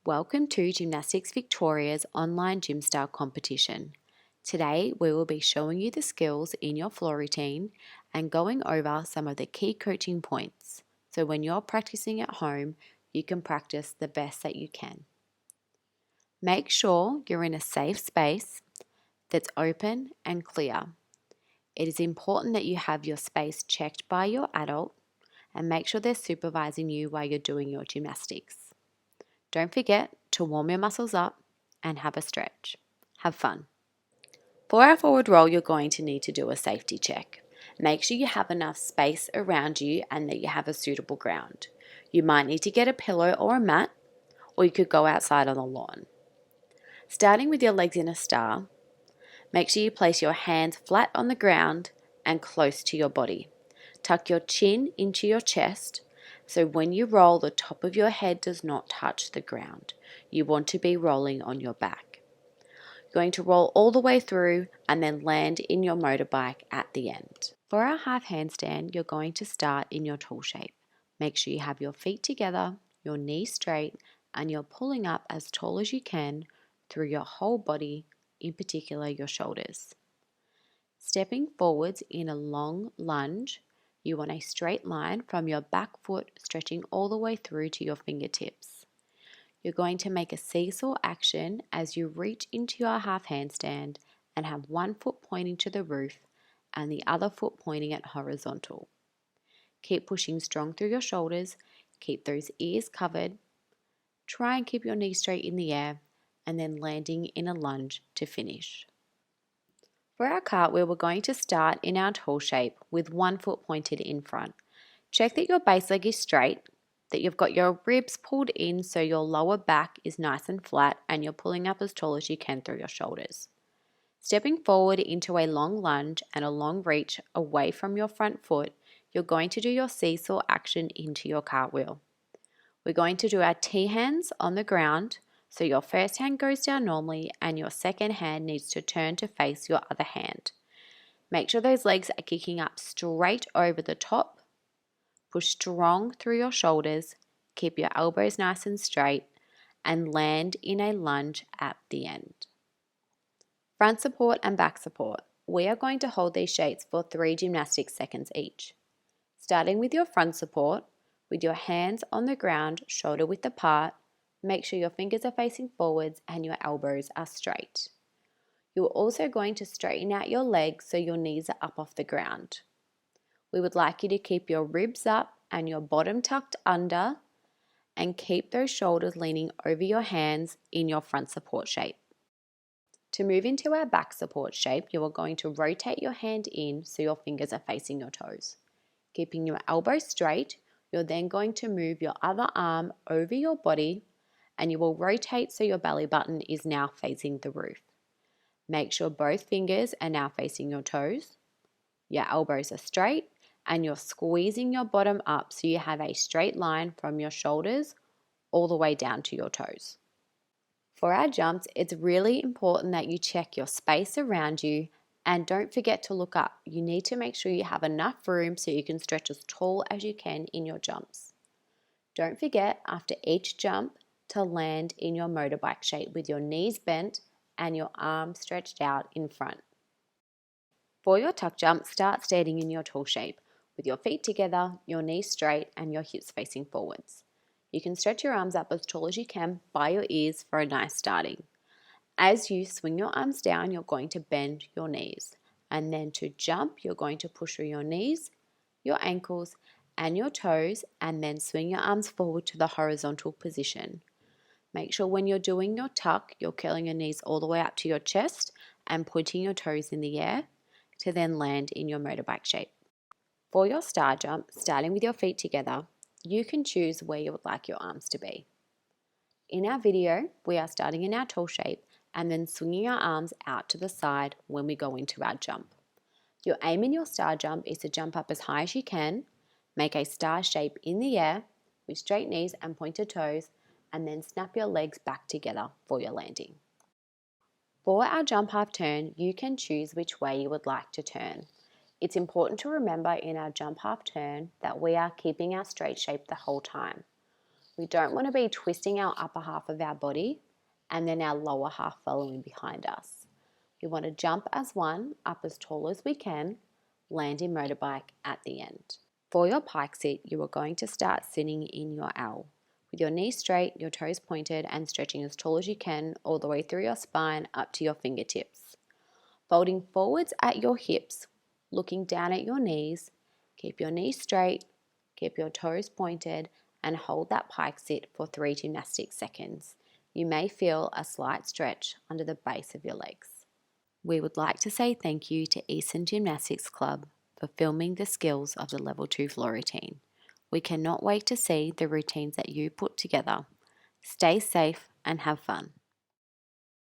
Welcome to Gymnastics Victoria's online Gymstar competition. Today we will be showing you the skills in your floor routine and going over some of the key coaching points, so when you're practicing at home you can practice the best that you can. Make sure you're in a safe space that's open and clear. It is important that you have your space checked by your adult and make sure they're supervising you while you're doing your gymnastics. Don't forget to warm your muscles up and have a stretch. Have fun. For our forward roll, you're going to need to do a safety check. Make sure you have enough space around you and that you have a suitable ground. You might need to get a pillow or a mat, or you could go outside on the lawn. Starting with your legs in a star, make sure you place your hands flat on the ground and close to your body. Tuck your chin into your chest, so when you roll, the top of your head does not touch the ground. You want to be rolling on your back. You're going to roll all the way through and then land in your motorbike at the end. For our half handstand, you're going to start in your tall shape. Make sure you have your feet together, your knees straight, and you're pulling up as tall as you can through your whole body, in particular your shoulders. Stepping forwards in a long lunge, you want a straight line from your back foot stretching all the way through to your fingertips. You're going to make a seesaw action as you reach into your half handstand and have one foot pointing to the roof and the other foot pointing at horizontal. Keep pushing strong through your shoulders, keep those ears covered, try and keep your knees straight in the air and then landing in a lunge to finish. For our cartwheel, we're going to start in our tall shape with one foot pointed in front. Check that your base leg is straight, that you've got your ribs pulled in so your lower back is nice and flat and you're pulling up as tall as you can through your shoulders. Stepping forward into a long lunge and a long reach away from your front foot, you're going to do your seesaw action into your cartwheel. We're going to do our T hands on the ground. So your first hand goes down normally and your second hand needs to turn to face your other hand. Make sure those legs are kicking up straight over the top. Push strong through your shoulders. Keep your elbows nice and straight and land in a lunge at the end. Front support and back support. We are going to hold these shapes for 3 gymnastic seconds each. Starting with your front support, with your hands on the ground, shoulder width apart, make sure your fingers are facing forwards and your elbows are straight. You're also going to straighten out your legs so your knees are up off the ground. We would like you to keep your ribs up and your bottom tucked under and keep those shoulders leaning over your hands in your front support shape. To move into our back support shape, you are going to rotate your hand in so your fingers are facing your toes. Keeping your elbows straight, you're then going to move your other arm over your body and you will rotate so your belly button is now facing the roof. Make sure both fingers are now facing your toes. Your elbows are straight and you're squeezing your bottom up so you have a straight line from your shoulders all the way down to your toes. For our jumps, it's really important that you check your space around you and don't forget to look up. You need to make sure you have enough room so you can stretch as tall as you can in your jumps. Don't forget, after each jump, to land in your motorbike shape with your knees bent and your arms stretched out in front. For your tuck jump, start standing in your tall shape with your feet together, your knees straight and your hips facing forwards. You can stretch your arms up as tall as you can by your ears for a nice starting. As you swing your arms down, you're going to bend your knees. And then to jump, you're going to push through your knees, your ankles and your toes and then swing your arms forward to the horizontal position. Make sure when you're doing your tuck, you're curling your knees all the way up to your chest and pointing your toes in the air to then land in your motorbike shape. For your star jump, starting with your feet together, you can choose where you would like your arms to be. In our video, we are starting in our tall shape and then swinging our arms out to the side when we go into our jump. Your aim in your star jump is to jump up as high as you can, make a star shape in the air with straight knees and pointed toes, and then snap your legs back together for your landing. For our jump half turn, you can choose which way you would like to turn. It's important to remember in our jump half turn that we are keeping our straight shape the whole time. We don't want to be twisting our upper half of our body and then our lower half following behind us. We want to jump as one, up as tall as we can, landing motorbike at the end. For your pike sit, you are going to start sitting in your L, with your knees straight, your toes pointed, and stretching as tall as you can all the way through your spine up to your fingertips. Folding forwards at your hips, looking down at your knees, keep your knees straight, keep your toes pointed, and hold that pike sit for 3 gymnastic seconds. You may feel a slight stretch under the base of your legs. We would like to say thank you to Eastern Gymnastics Club for filming the skills of the Level 2 floor routine. We cannot wait to see the routines that you put together. Stay safe and have fun.